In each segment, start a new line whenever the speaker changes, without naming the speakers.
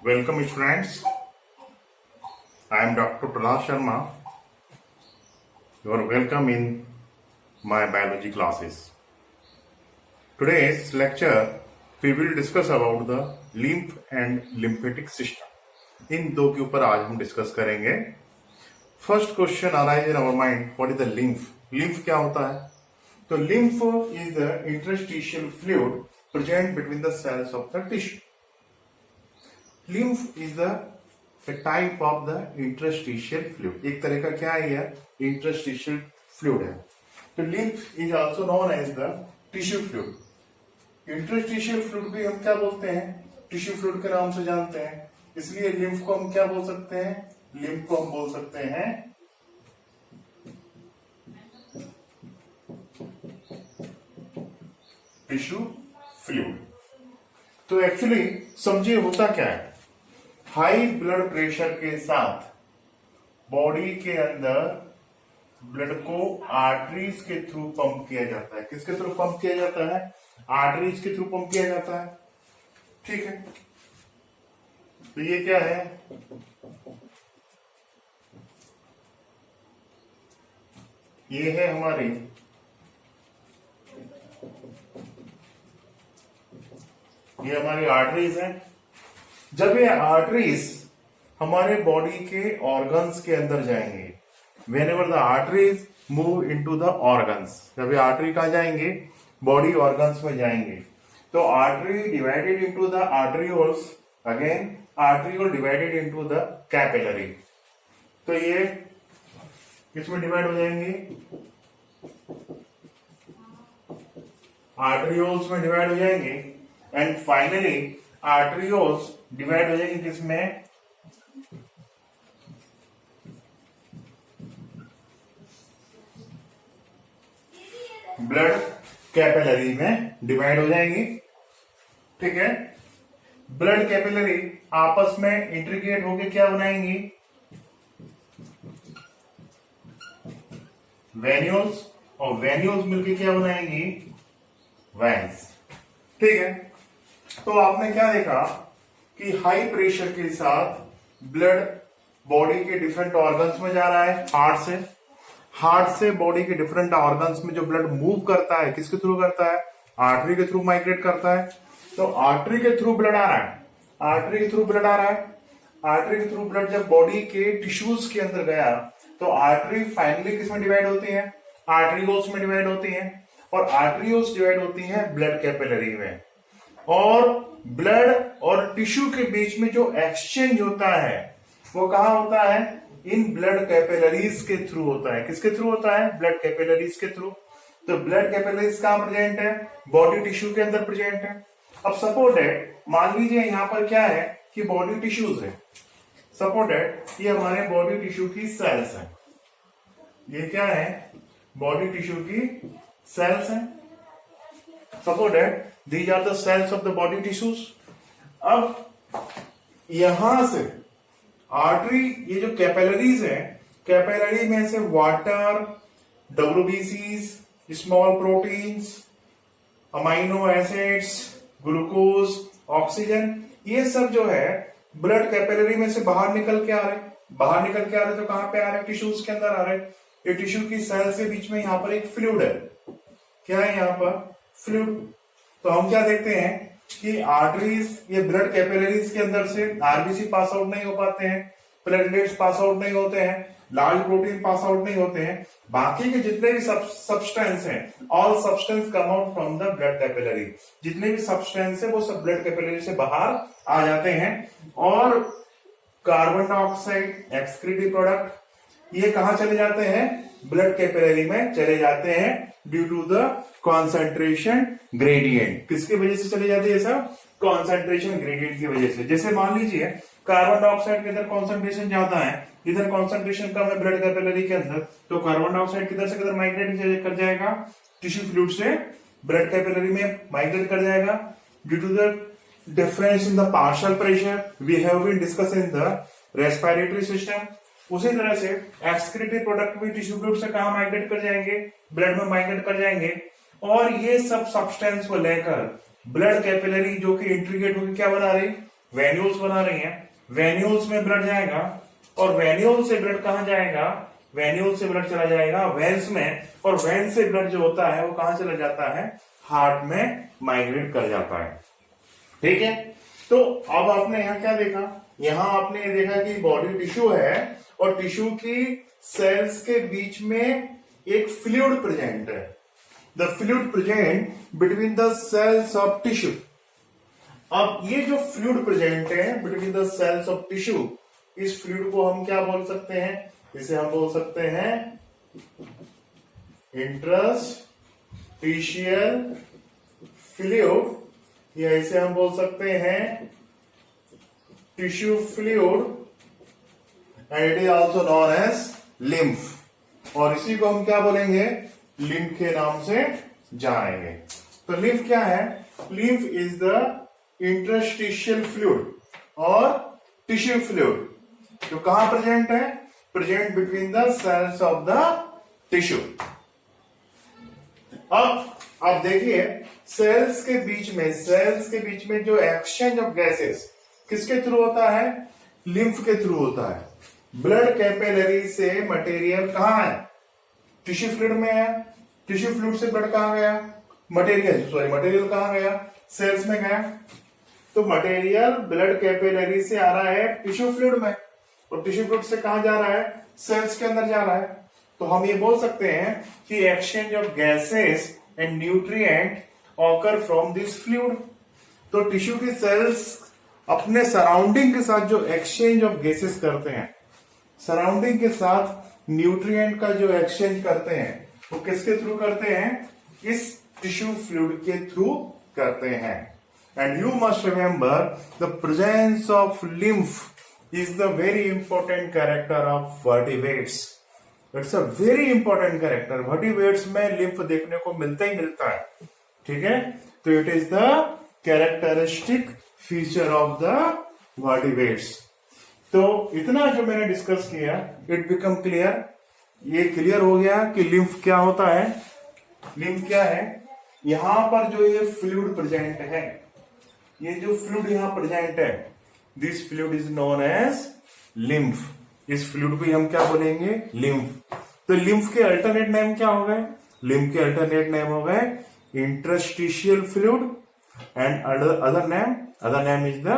Welcome students. I am Dr. Prahlad Sharma. You are welcome in my biology classes. Today's lecture we will discuss about the lymph and lymphatic system. इन दो के ऊपर आज हम discuss करेंगे. First question arise in our mind, what is the lymph? Lymph क्या होता है? तो lymph is the interstitial fluid present between the cells of the tissue. Lymph is the type of the interstitial fluid. एक तरह का क्या है यह? इंटरस्टिशियल फ्लूइड है. तो lymph is also known as the tissue fluid. Interstitial fluid भी हम क्या बोलते हैं? टिश्यू फ्लूइड के नाम से जानते हैं. इसलिए लिम्फ को हम क्या बोल सकते हैं? लिम्फ को हम बोल सकते हैं टिश्यू फ्लूइड. तो एक्चुअली समझिए होता क्या है. हाई ब्लड प्रेशर के साथ बॉडी के अंदर ब्लड को आर्टरीज के थ्रू पंप किया जाता है. किसके थ्रू पंप किया जाता है? आर्टरीज के थ्रू पंप किया जाता है. ठीक है. तो ये क्या है? ये है हमारी आर्टरीज है. जब ये आर्टरीज हमारे बॉडी के ऑर्गन्स के अंदर जाएंगे, when ever the arteries move into the organs, जब ये आर्टरी कहां जाएंगे? बॉडी ऑर्गन्स में जाएंगे. तो artery divided into the arterioles, again आर्टरियोल divided into the capillary. तो ये किसमें डिवाइड हो जाएंगे? आर्टरियोल्स में डिवाइड हो जाएंगे. एंड फाइनली आर्टरियोल्स डिवाइड हो जाएंगे किसमें? ब्लड कैपिलरी में डिवाइड हो जाएंगी. ठीक है. ब्लड कैपिलरी आपस में इंट्रीग्रेट होकर क्या बनाएंगी? वेन्यूल्स. और वेन्यूल्स मिलकर क्या बनाएंगी? वेन्स. ठीक है. तो आपने क्या देखा कि हाई प्रेशर के साथ ब्लड बॉडी के डिफरेंट ऑर्गन्स में जा रहा है. हार्ट से बॉडी के डिफरेंट ऑर्गन्स में जो ब्लड मूव करता है, किसके थ्रू करता है? आर्टरी के थ्रू माइग्रेट करता है. तो आर्टरी के थ्रू ब्लड आ रहा है. आर्टरी के थ्रू ब्लड जब बॉडी के टिश्यूज के अंदर गया, तो आर्टरी फाइनली किसमें डिवाइड होती है? आर्टरियोल्स में डिवाइड होती हैं. और आर्टरियोल्स डिवाइड होती हैं ब्लड कैपिलरी में. और ब्लड और टिश्यू के बीच में जो एक्सचेंज होता है वो कहां होता है? इन ब्लड कैपिलरीज के थ्रू होता है. किसके थ्रू होता है? ब्लड कैपिलरीज के थ्रू. तो ब्लड कैपिलरीज कहां प्रेजेंट है? बॉडी टिश्यू के अंदर प्रेजेंट है. अब सपोज दैट, मान लीजिए यहां पर क्या है कि बॉडी टिश्यूज है. सपोज दैट ये हमारे बॉडी टिश्यू की सेल्स है. ये क्या है? बॉडी टिश्यू की सेल्स है. Suppose that these are the cells of the body tissues. अब यहां से आर्टरी, ये जो कैपिलरीज है, कैपिलरी में से water, WBCs, small proteins, amino acids, glucose, oxygen, ये सब जो है ब्लड कैपिलरी में से बाहर निकल के आ रहे. तो कहां पे आ रहे? टिश्यूज के अंदर आ रहे. ये टिश्यू की सेल से बीच में यहां पर एक फ्लूइड है. क्या है यहां पर? फ्लूइड. तो हम क्या देखते हैं कि आर्टरीज, ये ब्लड कैपिलरीज के अंदर से आरबीसी पास आउट नहीं हो पाते हैं, प्लेटलेट्स पास आउट नहीं होते हैं, लार्ज प्रोटीन पास आउट नहीं होते हैं. बाकी के जितने भी सब्सटेंस हैं, all substance come out from the blood capillary. जितने भी सब्सटेंस है वो सब ब्लड कैपिलरी से बाहर आ जाते हैं. और कार्बन डाइऑक्साइड, एक्सक्रीटिव प्रोडक्ट, ये कहां चले जाते हैं? ब्लड कैपिलरी में चले जाते हैं due to the concentration gradient. किसकी वजह से चले जाते हैं सब? कॉन्सेंट्रेशन ग्रेडियंट की वजह से. जैसे मान लीजिए कार्बन डाइऑक्साइड के अंदर कॉन्सेंट्रेशन ज्यादा है, इधर कॉन्सेंट्रेशन कम है ब्लड कैपिलरी के अंदर, तो कार्बन डाइऑक्साइड किधर से किधर माइग्रेट कर जाएगा? टिश्यू फ्लूइड से ब्लड कैपिलरी में माइग्रेट कर जाएगा. Due to the difference in the partial pressure we have been discuss in the respiratory system. उसी तरह से एक्सक्रीटिव प्रोडक्ट भी टिश्यू फ्लूइड से कहां माइग्रेट कर जाएंगे? ब्लड में माइग्रेट कर जाएंगे. और ये सब सब्सटेंस को लेकर ब्लड कैपिलरी जो कि इंट्रीगेट होकर क्या बना रही? वेन्यूल्स बना रही हैं, वेन्यूल्स में ब्लड जाएगा और वेन्यूल से ब्लड कहां जाएगा, वेन्यूल से ब्लड चला जाएगा वेन्स में, और वेन्स से ब्लड जो होता है वो कहां चला जाता है, हार्ट में माइग्रेट कर जाता है। ठीक है, तो अब आपने यहां क्या देखा, यहां आपने ये देखा कि बॉडी टिश्यू है और टिश्यू की सेल्स के बीच में एक फ्लूइड प्रेजेंट है, the fluid present between the cells of tissue. अब ये जो फ्लूइड प्रेजेंट है between the cells of tissue, इस फ्लूइड को हम क्या बोल सकते हैं, इसे हम बोल सकते हैं इंटरस्टिशियल फ्लूइड, या इसे हम बोल सकते हैं tissue fluid, and it is also known as lymph, और इसी को हम क्या बोलेंगे, लिम्फ के नाम से जानेंगे। तो लिम्फ क्या है, lymph is the interstitial fluid और टिश्यू फ्लूइड जो कहां प्रेजेंट है, present between the cells of the tissue. अब देखिए सेल्स के बीच में जो एक्सचेंज ऑफ गैसेस किसके थ्रू होता है, लिम्फ के थ्रू होता है। ब्लड कैपिलरी से मटेरियल कहां है, टिश्यू फ्लूइड में है, टिश्यू फ्लूइड से ब्लड कहां गया, मटेरियल कहां गया, सेल्स में गया। तो मटेरियल ब्लड कैपिलरी से आ रहा है टिश्यू फ्लूइड में, और टिश्यू फ्लूइड से कहां जा रहा है, सेल्स के अंदर जा रहा है। तो हम ये बोल सकते हैं कि exchange of gases and nutrient occur from this fluid. तो टिश्यू की सेल्स अपने सराउंडिंग के साथ जो एक्सचेंज ऑफ गैसेस करते हैं, सराउंडिंग के साथ न्यूट्रिएंट का जो एक्सचेंज करते हैं वो किसके थ्रू करते हैं, इस टिश्यू फ्लूइड के थ्रू करते हैं। And you must remember the presence of lymph is the very important character of vertebrates. It's a very important character, vertebrates में लिम्फ देखने को मिलता ही मिलता है। ठीक है, तो it is the characteristic feature of the vertebrates. तो इतना जो मैंने डिस्कस किया, इट बिकम क्लियर, ये क्लियर हो गया कि लिम्फ क्या होता है। लिम्फ क्या है, यहां पर जो ये फ्लूइड प्रेजेंट है, ये जो फ्लूइड यहां प्रेजेंट है, this fluid is known as lymph. इस फ्लूइड को हम क्या बोलेंगे, लिम्फ। तो लिम्फ के अल्टरनेट नेम क्या हो गए, लिम्फ के अल्टरनेट नेम हो गए interstitial fluid and other name is the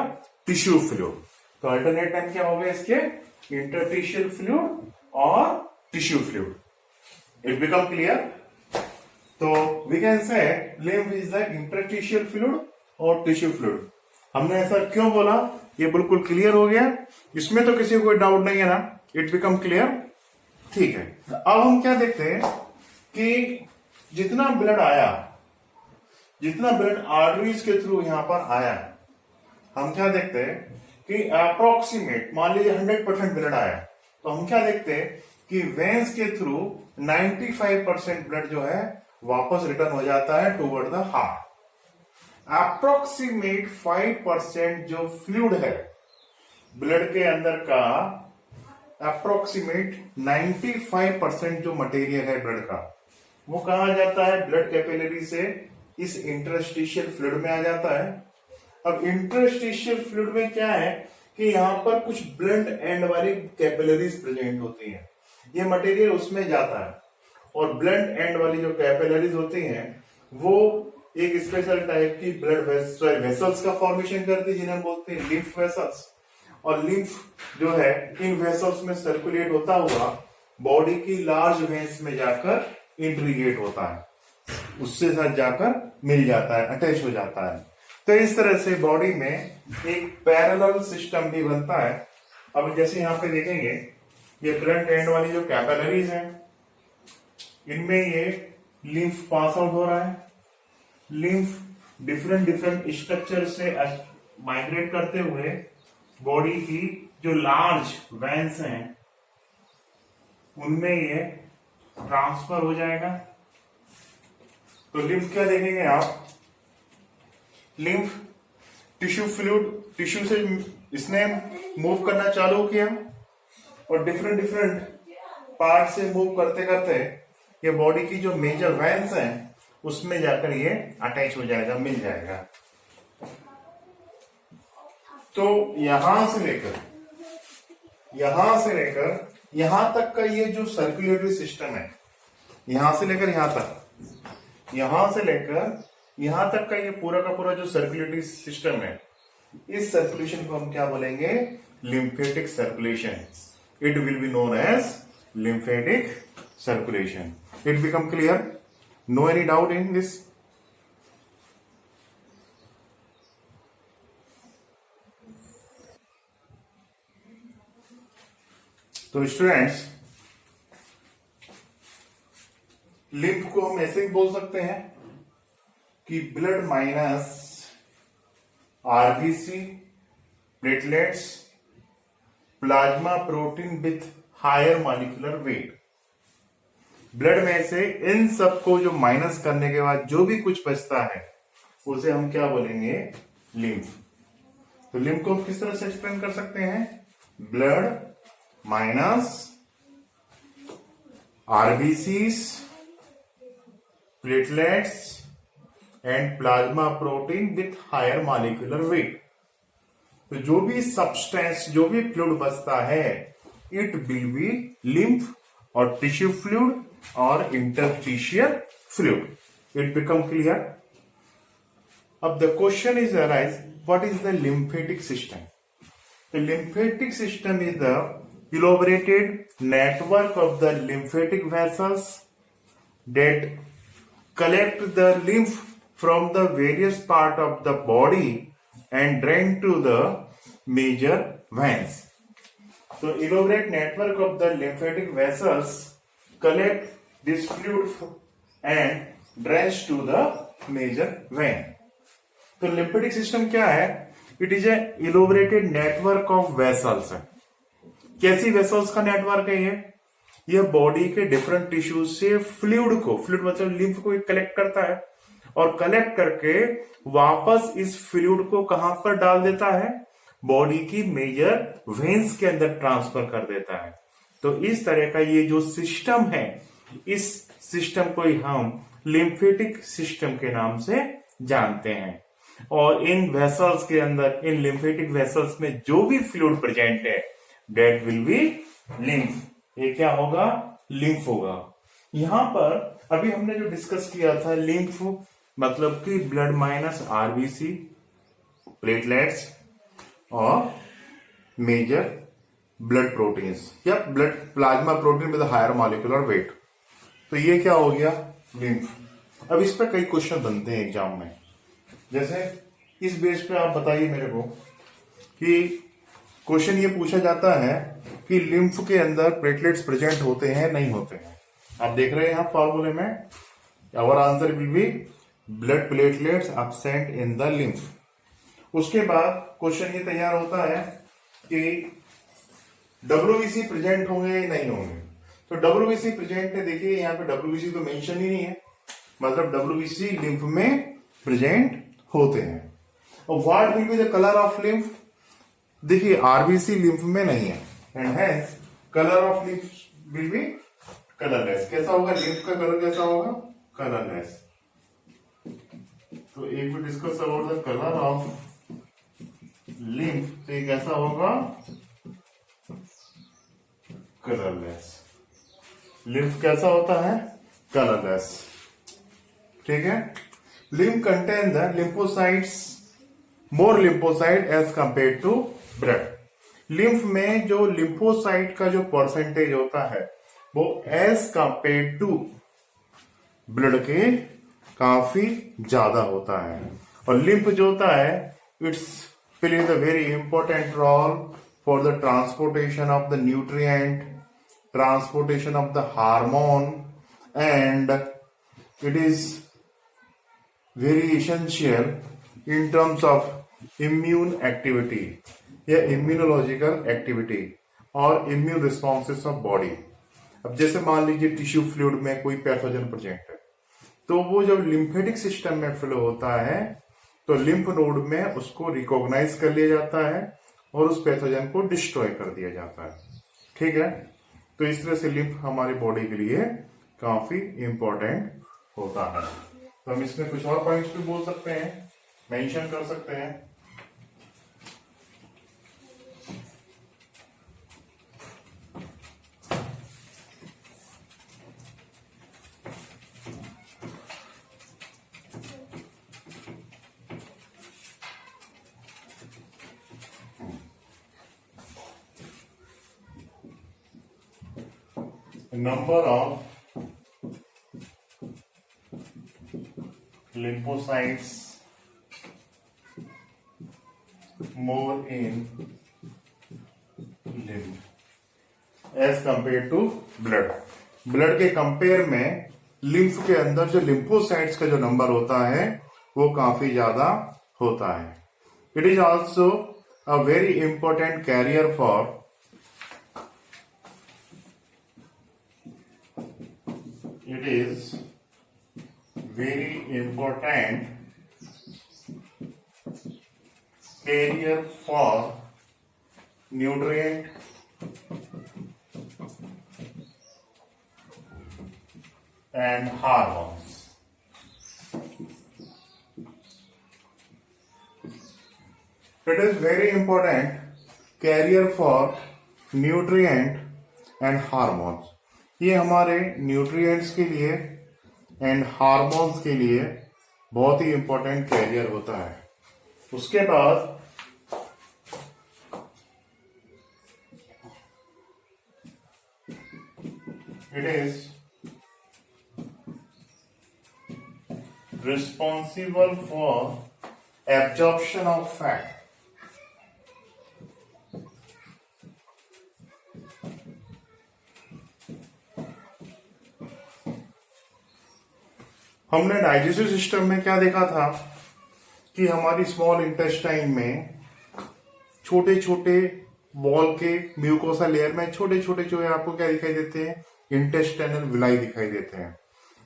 tissue fluid. तो अल्टरनेट नेम क्या हो गए इसके, इंटरस्टिशियल फ्लूइड और tissue fluid. It become clear. तो we can say lymph is the interstitial fluid और टिश्यू फ्लूइड। हमने ऐसा क्यों बोला, ये बिल्कुल क्लियर हो गया, इसमें तो किसी को कोई डाउट नहीं है ना, इट बिकम क्लियर। ठीक है, अब हम क्या देखते हैं कि जितना ब्लड आर्टरीज के थ्रू यहां पर आया, हम क्या देखते हैं कि अप्रोक्सीमेट, मान लीजिए 100% ब्लड आया, तो हम क्या देखते हैं कि वेन्स के थ्रू 95% ब्लड जो है वापस रिटर्न हो जाता है टुवर्ड द हार्ट। अप्रोक्सीमेट 5% जो फ्लूइड है ब्लड के अंदर का, अप्रोक्सीमेट 95% जो मटेरियल है ब्लड का, वो कहा जाता है, ब्लड कैपिलरी से इस इंटरस्टिशियल फ्लूइड में आ जाता है। अब इंटरस्टिशियल फ्लूइड में क्या है कि यहां पर कुछ ब्लंट एंड वाली कैपिलरीज प्रेजेंट होती हैं, ये मटेरियल उसमें जाता है, और ब्लंट एंड वाली जो कैपिलरीज होती हैं वो एक स्पेशल टाइप की ब्लड वेसल्स का फॉर्मेशन करती है, जिन्हें बोलते हैं लिम्फ वेसल्स। और लिम्फ जो है इन वेसल्स में सर्कुलेट होता हुआ बॉडी की लार्ज वेन्स में जाकर इंट्रीगेट होता है, उससे साथ जाकर मिल जाता है, अटैच हो जाता है। तो इस तरह से बॉडी में एक पैरेलल सिस्टम भी बनता है। अब जैसे यहां पे देखेंगे, ये ब्लंट एंड वाली जो कैपिलरीज हैं, इनमें ये लिम्फ पास आउट हो रहा है। लिम्फ डिफरेंट स्ट्रक्चर से माइग्रेट करते हुए बॉडी की जो लार्ज वेन्स हैं उनमें ये ट्रांसफर हो जाएगा। तो लिम्फ क्या देखेंगे आप, लिम्फ टिश्यू से इसने मूव करना चालू किया और डिफरेंट पार्ट से मूव करते करते ये बॉडी की जो मेजर वेन्स हैं उसमें जाकर ये अटैच हो जाएगा, मिल जाएगा। तो यहां से लेकर यहां तक का ये जो सर्कुलेटरी सिस्टम है, यहां से लेकर यहां तक का ये पूरा का पूरा जो सर्कुलेटरी सिस्टम है, इस सर्कुलेशन को हम क्या बोलेंगे? Lymphatic circulation. It will be known as lymphatic circulation. It become clear? No any doubt in this? तो स्टूडेंट्स, लिम्फ को हम ऐसे ही बोल सकते हैं कि blood minus RBC, platelets, plasma protein with higher molecular weight. Blood में से इन सबको जो माइनस करने के बाद जो भी कुछ बचता है उसे हम क्या बोलेंगे? लिम्फ. तो लिम्फ को किस तरह से एक्सप्लेन कर सकते हैं? Blood minus RBCs, platelets and plasma protein with higher molecular weight. तो जो भी सब्सटेंस, जो भी फ्लूइड बचता है, इट विल बी लिम्फ और टिश्यू फ्लूइड और interstitial fluid. It become clear? अब the question is arise, what is the lymphatic system? The lymphatic system is the elaborated network of the lymphatic vessels that collect the lymph from the various part of the body and drain to the major veins. So, elaborate network of the lymphatic vessels collect this fluid and drains to the major vein. तो lymphatic system क्या है? It is a elaborated network of vessels. कैसी vessels का network है ये body के different tissues से fluid मतलब लिम्फ को कलेक्ट करता है और कलेक्ट करके वापस इस फ्लूइड को कहां पर डाल देता है? बॉडी की मेजर वेन्स के अंदर ट्रांसफर कर देता है. तो इस तरह का ये जो सिस्टम है, इस सिस्टम को ही हम लिम्फेटिक सिस्टम के नाम से जानते हैं. और इन वेसल्स के अंदर, इन लिम्फेटिक वेसल्स में जो भी फ्लूइड प्रेजेंट है, दैट विल बी लिम्फ. ये क्या होगा? लिम्फ होगा. यहां पर अभी हमने जो डिस्कस किया था, लिम्फ मतलब कि ब्लड माइनस आरबीसी, प्लेटलेट्स और मेजर ब्लड प्रोटीन्स या blood plasma protein with higher molecular weight. तो ये क्या हो गया? लिम्फ. अब इस पर कई क्वेश्चन बनते हैं एग्जाम में. जैसे इस बेस पे आप बताइए मेरे को कि क्वेश्चन ये पूछा जाता है कि लिम्फ के अंदर प्लेटलेट्स प्रेजेंट होते हैं, नहीं होते हैं. आप देख रहे हैं यहां फॉर्मूले में, our answer will be blood platelets absent in the lymph. उसके बाद क्वेश्चन ये तैयार होता है कि डब्ल्यूबीसी प्रेजेंट होंगे नहीं होंगे. तो डब्ल्यूबीसी प्रेजेंट है. देखिए यहाँ पे डब्ल्यूबीसी तो मेंशन ही नहीं है, मतलब डब्ल्यूबीसी लिम्फ में प्रेजेंट होते हैं. और what will be the colour of lymph? देखिए आरबीसी लिम्फ में नहीं है and hence colour of lymph will be colourless. कैसा होगा लिम्फ का कलर? कैसा होगा? कलरलेस. तो if we discuss about the colour of lymph, तो ये कैसा होगा? कलरलेस. लिम्फ कैसा होता है? कलरलेस. ठीक है. Lymph contain the lymphocytes, more lymphocyte as compared to blood. Lymph में जो लिम्फोसाइट का जो परसेंटेज होता है वो एज कंपेयर टू ब्लड के काफी ज्यादा होता है. और लिम्फ जो होता है, it's play the very important role for the transportation of the nutrient, transportation of the hormone, and it is very essential in terms of immune activity या immunological activity और immune responses of body. अब जैसे मान लीजिए tissue fluid में कोई pathogen present है, तो वो जब लिम्फेटिक सिस्टम में फ्लो होता है तो लिम्फ नोड में उसको रिकॉग्नाइज कर लिया जाता है और उस पैथोजन को डिस्ट्रॉय कर दिया जाता है. ठीक है. तो इस तरह से लिम्फ हमारी बॉडी के लिए काफी इंपॉर्टेंट होता है. तो हम इसमें कुछ और पॉइंट्स भी बोल सकते हैं, मेंशन कर सकते हैं. number of lymphocytes more in lymph as compared to blood. Blood के कंपेयर में लिम्फ के अंदर जो लिम्फोसाइट्स का जो नंबर होता है वो काफी ज्यादा होता है. It is also a very important carrier for it is very important carrier for nutrient and hormones. It is very important carrier for nutrient and hormones. ये हमारे न्यूट्रिएंट्स के लिए एंड हार्मोन्स के लिए बहुत ही इंपॉर्टेंट कैरियर होता है. उसके बाद it is responsible for absorption of fat. हमने डाइजेस्टिव सिस्टम में क्या देखा था कि हमारी स्मॉल इंटेस्टाइन में छोटे छोटे वॉल के म्यूकोसा लेयर में छोटे छोटे जो है आपको क्या दिखाई देते हैं, इंटेस्टाइनल विलाई दिखाई देते हैं.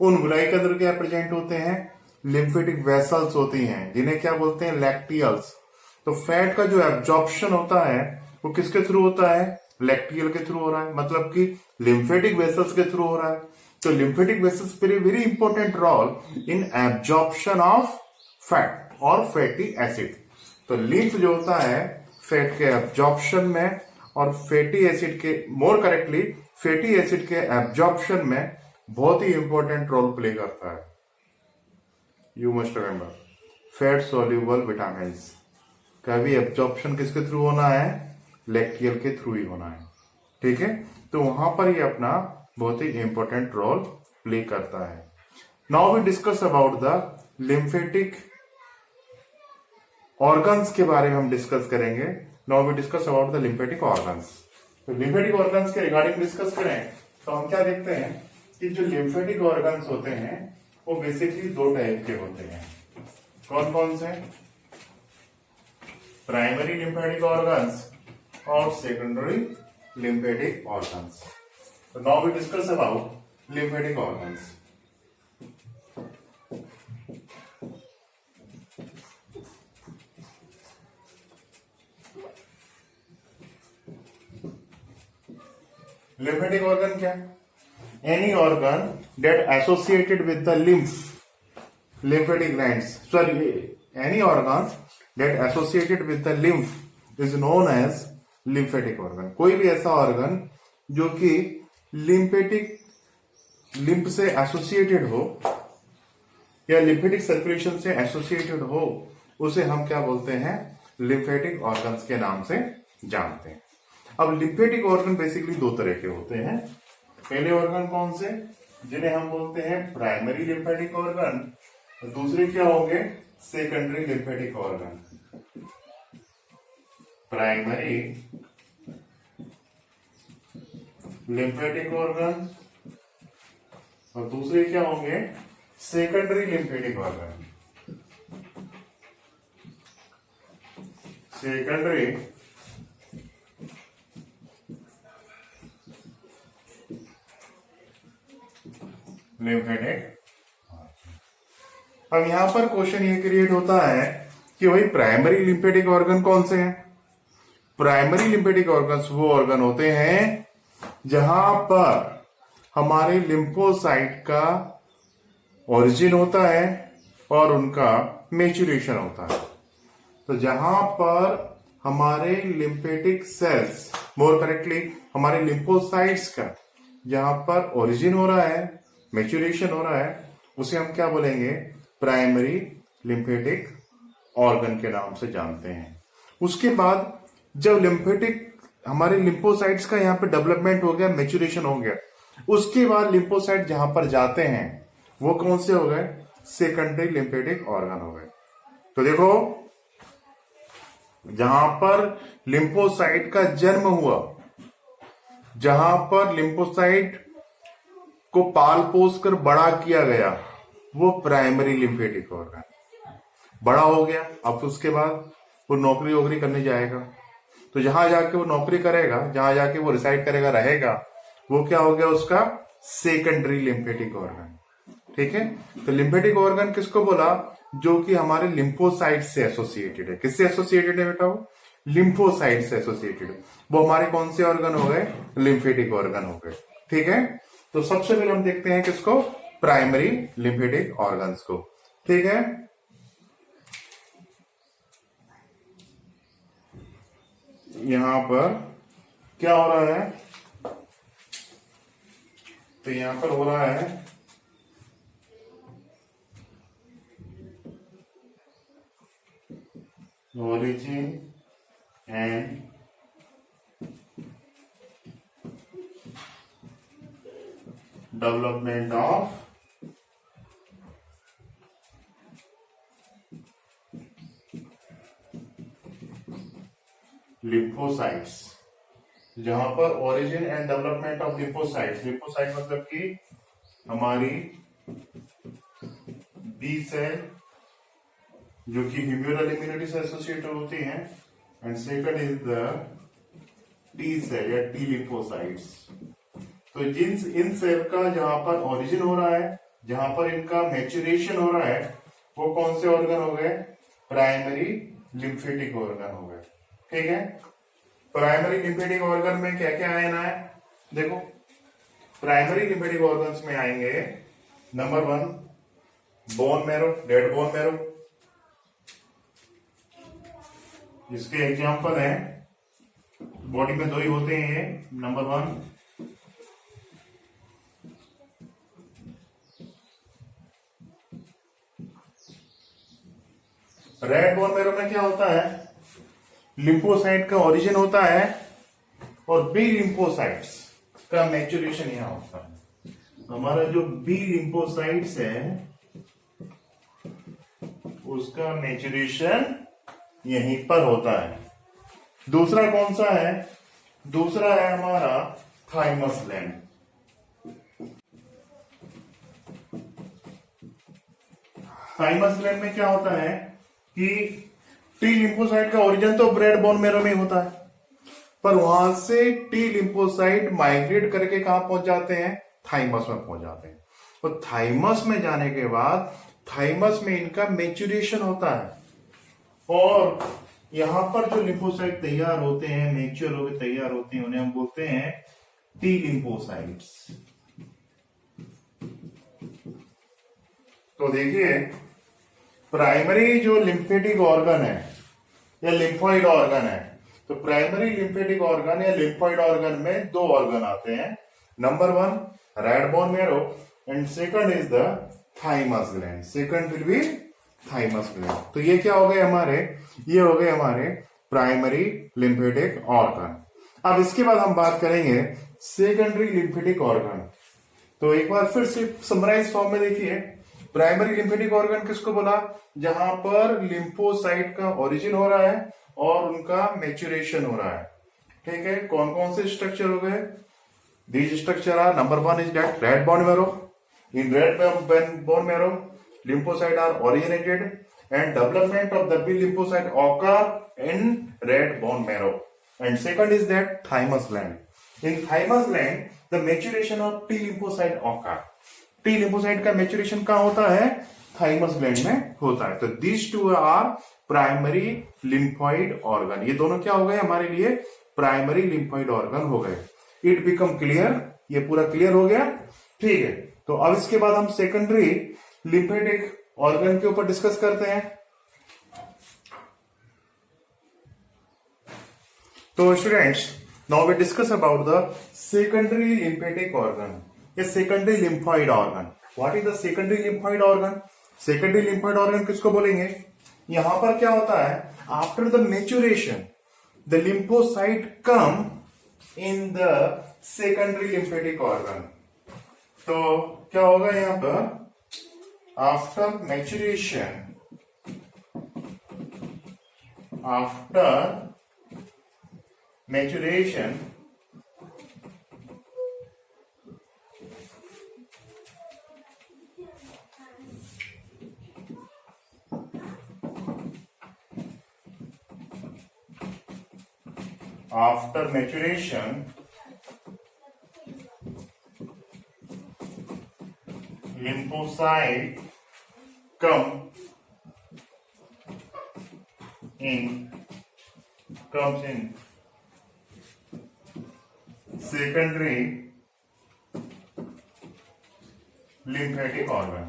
उन विलाई के अंदर क्या प्रेजेंट होते हैं, लिम्फेटिक वेसल्स होती हैं जिन्हें क्या बोलते हैं, लैक्टियल्स. तो फैट का जो एब्जॉर्प्शन होता है वो किसके थ्रू होता है, लैक्टियल के थ्रू हो रहा है, मतलब कि लिम्फेटिक वेसल्स के थ्रू हो रहा है. तो lymphatic vessels play very important role in absorption of fat और फैटी एसिड. तो लिम्फ जो होता है फैट के एब्जॉर्प्शन में और फैटी एसिड के, मोर करेक्टली फैटी एसिड के एब्जॉर्प्शन में बहुत ही इंपॉर्टेंट रोल प्ले करता है. You must remember fat soluble vitamin का भी एब्जॉर्प्शन किसके थ्रू होना है, लैक्टियल के थ्रू ही होना है. ठीक है, तो वहां पर ये अपना बहुत ही इंपॉर्टेंट रोल प्ले करता है. Now we discuss about the lymphatic organs के बारे में हम डिस्कस करेंगे. Now we discuss about the lymphatic organs. तो लिम्फेटिक ऑर्गन्स के रिगार्डिंग डिस्कस करें तो हम क्या देखते हैं कि जो लिम्फेटिक ऑर्गन्स होते हैं वो बेसिकली दो टाइप के होते हैं. कौन कौन से, प्राइमरी लिम्फेटिक ऑर्गन्स और secondary lymphatic organs. So now we discuss about lymphatic organs. Lymphatic organ क्या? Any organ that associated with the lymphatic glands. Sorry, any organs that associated with the lymph is known as lymphatic organ. कोई भी ऐसा organ जो कि lymph से associated हो या lymphatic circulation से एसोसिएटेड हो उसे हम क्या बोलते हैं, लिम्फेटिक ऑर्गन्स के नाम से जानते हैं. अब लिम्फेटिक ऑर्गन बेसिकली दो तरह के होते हैं. पहले ऑर्गन कौन से, जिन्हें हम बोलते हैं प्राइमरी लिम्फेटिक ऑर्गन, और दूसरे क्या होंगे, secondary lymphatic organ. Primary lymphatic organ और दूसरे क्या होंगे, secondary lymphatic organ. Secondary lymphatic. अब यहां पर क्वेश्चन ये क्रिएट होता है कि भाई प्राइमरी लिम्फेटिक ऑर्गन कौन से हैं. प्राइमरी लिम्फेटिक ऑर्गन्स वो ऑर्गन होते हैं जहां पर हमारे लिम्फोसाइट का ओरिजिन होता है और उनका मैच्योरेशन होता है. तो जहां पर हमारे लिम्फेटिक सेल्स, मोर करेक्टली हमारे लिम्फोसाइट्स का जहां पर ओरिजिन हो रहा है, मैच्योरेशन हो रहा है, उसे हम क्या बोलेंगे, प्राइमरी लिम्फेटिक ऑर्गन के नाम से जानते हैं. उसके बाद जब लिम्फेटिक हमारे लिम्फोसाइट्स का यहाँ पे डेवलपमेंट हो गया, मैच्योरेशन हो गया, उसके बाद लिम्फोसाइट जहां पर जाते हैं वो कौन से हो गए, सेकेंडरी लिम्फेटिक ऑर्गन हो गए। तो देखो जहां पर लिम्फोसाइट का जन्म हुआ, जहां पर लिम्फोसाइट को पाल पोस कर बड़ा किया गया, वो प्राइमरी लिम्फेटिक ऑर्गन बड़ा हो गया। अब उसके बाद वो नौकरी वोकरी करने जाएगा, तो जहां जाके वो नौकरी करेगा, जहां जाके वो रिसाइड करेगा, रहेगा, वो क्या हो गया उसका सेकेंडरी लिम्फेटिक ऑर्गन। ठीक है, तो लिम्फेटिक ऑर्गन किसको बोला, जो कि हमारे लिम्फोसाइट से एसोसिएटेड है। किससे एसोसिएटेड है बेटा, वो लिम्फोसाइट से एसोसिएटेड, वो हमारे कौन से ऑर्गन हो गए, लिम्फेटिक ऑर्गन हो गए। ठीक है, तो सबसे पहले हम देखते हैं किसको, प्राइमरी लिम्फेटिक ऑर्गन्स को। ठीक है, यहां पर क्या हो रहा है, तो यहां पर हो रहा है origin and development of lymphocytes. जहां पर origin and development of lymphocytes, lymphocyte मतलब कि हमारी बी सेल जो कि ह्यूमरल इम्यूनिटी से एसोसिएटेड होती हैं, and second is the T cell या टी लिम्फोसाइट्स। तो जिन इन सेल का जहां पर ओरिजिन हो रहा है, जहां पर इनका मैच्योरेशन हो रहा है, वो कौन से ऑर्गन हो गए, प्राइमरी लिम्फेटिक ऑर्गन हो गए। ठीक है, प्राइमरी लिम्फेटिक ऑर्गन में क्या क्या आना है, देखो प्राइमरी लिम्फेटिक ऑर्गन्स में आएंगे, number 1 bone marrow, dead bone marrow. इसके एग्जाम्पल है, बॉडी में 2 ही होते हैं, नंबर 1 रेड बोन मैरो में क्या होता है, लिम्फोसाइट का ओरिजिन होता है और बी लिम्फोसाइट्स का मैच्योरेशन यहां होता है। हमारा जो बी लिम्फोसाइट्स है उसका मैच्योरेशन यहीं पर होता है। दूसरा कौन सा है, दूसरा है हमारा थाइमस ग्लैंड। थाइमस ग्लैंड में क्या होता है कि टी लिम्फोसाइट का ओरिजिन तो रेड बोन मैरो में होता है, पर वहां से टी लिम्फोसाइट माइग्रेट करके कहां पहुंच जाते हैं, थाइमस में पहुंच जाते हैं। और थाइमस में जाने के बाद थाइमस में इनका मैच्योरेशन होता है, और यहां पर जो लिम्फोसाइट तैयार होते हैं, मैच्योर होकर तैयार होते हैं, उन्हें हम बोलते हैं टी लिम्फोसाइट्स। तो देखिए प्राइमरी जो लिम्फेटिक ऑर्गन है या लिम्फोइड ऑर्गन है, तो प्राइमरी लिम्फेटिक ऑर्गन या लिम्फोइड ऑर्गन में 2 ऑर्गन आते हैं, number 1 red bone marrow and second is the thymus gland, second will be thymus gland. तो ये क्या हो गए हमारे, ये हो गए हमारे प्राइमरी लिम्फेटिक ऑर्गन। अब इसके बाद हम बात करेंगे सेकेंडरी लिम्फेटिक ऑर्गन। तो एक बार फिर से समराइज फॉर्म में देखिए, प्राइमरी लिम्फेटिक ऑर्गन किसको बोला, जहां पर लिम्फोसाइट का ओरिजिन हो रहा है और उनका मैच्योरेशन हो रहा है। ठीक है, कौन कौन से स्ट्रक्चर हो गए, these structure are, number 1 is that red bone marrow. In red bone marrow lymphocyte are originated and development of the B lymphocyte occur in red bone marrow. And second is that thymus gland. In thymus gland, the maturation of T lymphocyte occur. T lymphocyte का maturation कहाँ होता है, thymus gland में होता है। तो these two are primary lymphoid organ. ये दोनों क्या हो गए हमारे लिए, प्राइमरी लिम्फोइड ऑर्गन हो गए। इट बिकम क्लियर, ये पूरा क्लियर हो गया। ठीक है, तो अब इसके बाद हम सेकेंडरी लिम्फेटिक ऑर्गन के ऊपर डिस्कस करते हैं। तो students, now we discuss about the secondary lymphatic organ या secondary lymphoid organ. What is the secondary lymphoid organ, secondary lymphoid organ किसको बोलेंगे, यहां पर क्या होता है, after the maturation the lymphocyte come in the secondary lymphatic organ. तो क्या होगा यहां पर, after maturation, after maturation, lymphocyte comes in secondary lymphatic organ.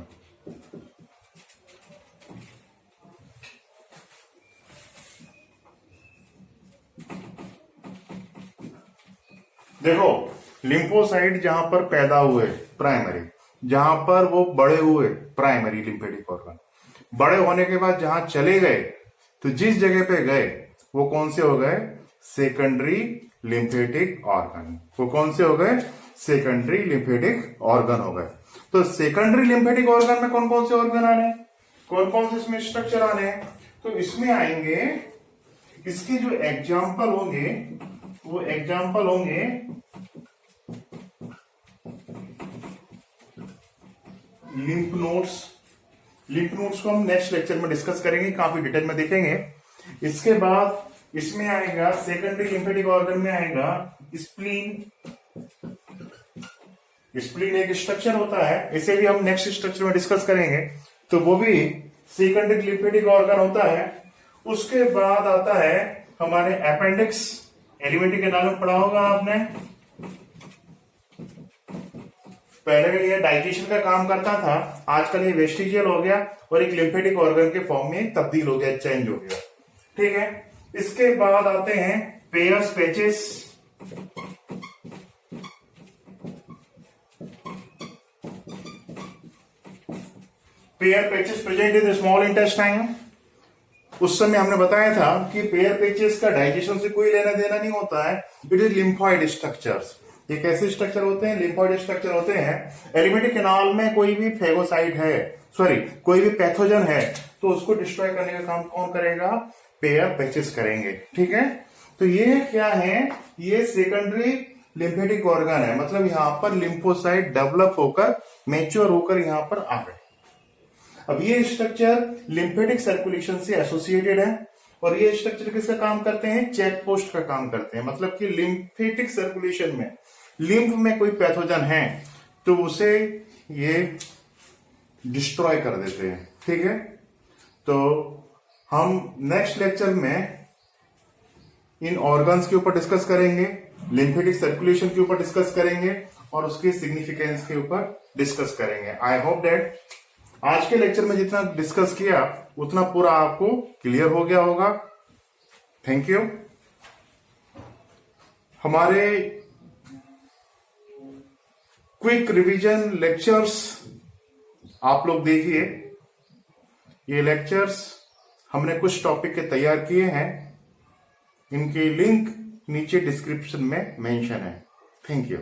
देखो, लिम्फोसाइट जहां पर पैदा हुए प्राइमरी, जहां पर वो बड़े हुए प्राइमरी लिम्फेटिक ऑर्गन, बड़े होने के बाद जहां चले गए, तो जिस जगह पे गए वो कौन से हो गए, सेकेंडरी लिम्फेटिक ऑर्गन। वो कौन से हो गए, सेकेंडरी लिम्फेटिक ऑर्गन हो गए। तो सेकेंडरी लिम्फेटिक ऑर्गन में कौन कौन से ऑर्गन आ रहे हैं, कौन कौन से इसमें स्ट्रक्चर आ रहे हैं, तो इसमें आएंगे, इसके जो एग्जाम्पल होंगे वो एग्जाम्पल होंगे लिम्फ नोड्स। लिम्फ नोड्स को हम नेक्स्ट लेक्चर में डिस्कस करेंगे, काफी डिटेल में देखेंगे। इसके बाद इसमें आएगा, सेकेंडरी लिम्फेटिक ऑर्गन में आएगा स्प्लीन। स्प्लीन एक स्ट्रक्चर होता है, इसे भी हम नेक्स्ट स्ट्रक्चर में डिस्कस करेंगे, तो वो भी सेकेंडरी लिम्फेटिक ऑर्गन होता है। उसके बाद आता है हमारे अपेंडिक्स। एलिमेंट्री कैनाल में पढ़ा होगा आपने, पहले ये डाइजेशन का काम करता था, आजकल ये वेस्टिजियल हो गया और एक लिम्फेटिक ऑर्गन के फॉर्म में तब्दील हो गया, चेंज हो गया। ठीक है, इसके बाद आते हैं pairs patches. Pair patches present in the small intestine. उस समय हमने बताया था कि पेयर पैचेस का डाइजेशन से कोई लेना देना नहीं होता है, इट इज लिम्फॉइड स्ट्रक्चर्स। ये कैसे स्ट्रक्चर होते हैं, लिम्फॉइड स्ट्रक्चर होते हैं। एलिमेंट्री कैनाल में कोई भी फेगोसाइट है, सॉरी कोई भी पैथोजन है, तो उसको डिस्ट्रॉय करने का काम कौन करेगा, पेयर पैचेस करेंगे। ठीक है, तो ये क्या है, ये सेकेंडरी लिम्फेटिक ऑर्गन है, मतलब यहां पर लिम्फोसाइट डेवलप होकर मैच्योर होकर यहां पर आ गए। अब ये स्ट्रक्चर लिम्फेटिक सर्कुलेशन से एसोसिएटेड है, और ये स्ट्रक्चर किसका काम करते हैं, चेक पोस्ट का काम करते हैं। मतलब कि लिम्फेटिक सर्कुलेशन में लिम्फ में कोई पैथोजन है तो उसे ये डिस्ट्रॉय कर देते हैं। ठीक है, तो हम नेक्स्ट लेक्चर में इन ऑर्गन्स के ऊपर डिस्कस करेंगे, लिम्फेटिक सर्कुलेशन के ऊपर डिस्कस करेंगे और उसके सिग्निफिकेंस के ऊपर डिस्कस करेंगे। आई होप दैट आज के लेक्चर में जितना डिस्कस किया उतना पूरा आपको क्लियर हो गया होगा। Thank you. हमारे क्विक रिवीजन लेक्चर्स आप लोग देखिए, ये लेक्चर्स हमने कुछ टॉपिक के तैयार किए हैं, इनके लिंक नीचे डिस्क्रिप्शन में मेंशन है। Thank you.